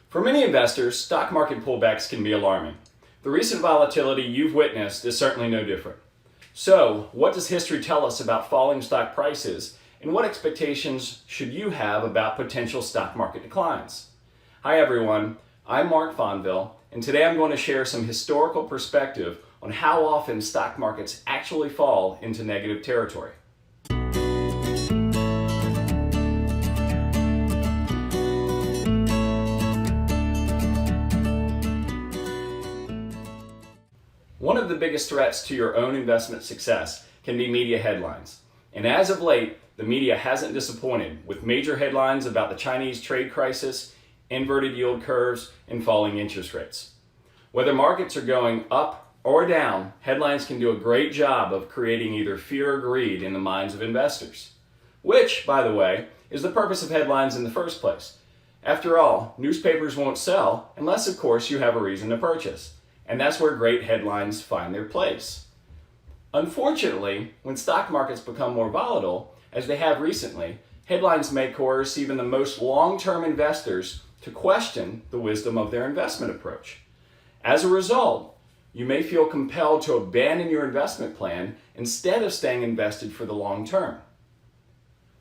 For many investors, stock market pullbacks can be alarming. The recent volatility you've witnessed is certainly no different. So, what does history tell us about falling stock prices, and what expectations should you have about potential stock market declines? Hi everyone, I'm Mark Fonville, and today I'm going to share some historical perspective on how often stock markets actually fall into negative territory. One of the biggest threats to your own investment success can be media headlines. And as of late, the media hasn't disappointed with major headlines about the Chinese trade crisis, inverted yield curves, and falling interest rates. Whether markets are going up or down, headlines can do a great job of creating either fear or greed in the minds of investors. Which, by the way, is the purpose of headlines in the first place. After all, newspapers won't sell unless, of course, you have a reason to purchase. And that's where great headlines find their place. Unfortunately, when stock markets become more volatile, as they have recently, headlines may coerce even the most long-term investors to question the wisdom of their investment approach. As a result, you may feel compelled to abandon your investment plan instead of staying invested for the long term.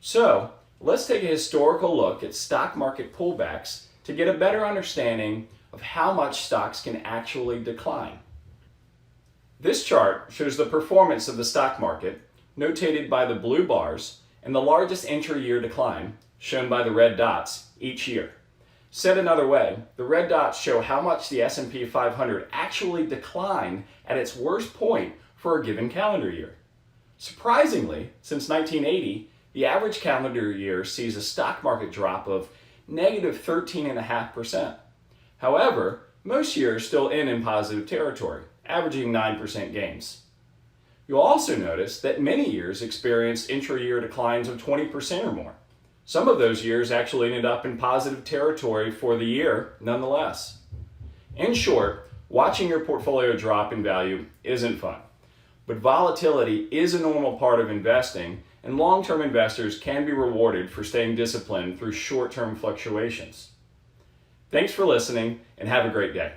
So, let's take a historical look at stock market pullbacks to get a better understanding of how much stocks can actually decline. This chart shows the performance of the stock market, notated by the blue bars, and the largest intra-year decline, shown by the red dots, each year. Said another way, the red dots show how much the S&P 500 actually declined at its worst point for a given calendar year. Surprisingly, since 1980, the average calendar year sees a stock market drop of negative 13.5%. However, most years still end in positive territory, averaging 9% gains. You'll also notice that many years experienced intra-year declines of 20% or more. Some of those years actually ended up in positive territory for the year nonetheless. In short, watching your portfolio drop in value isn't fun. But volatility is a normal part of investing, and long-term investors can be rewarded for staying disciplined through short-term fluctuations. Thanks for listening, and have a great day.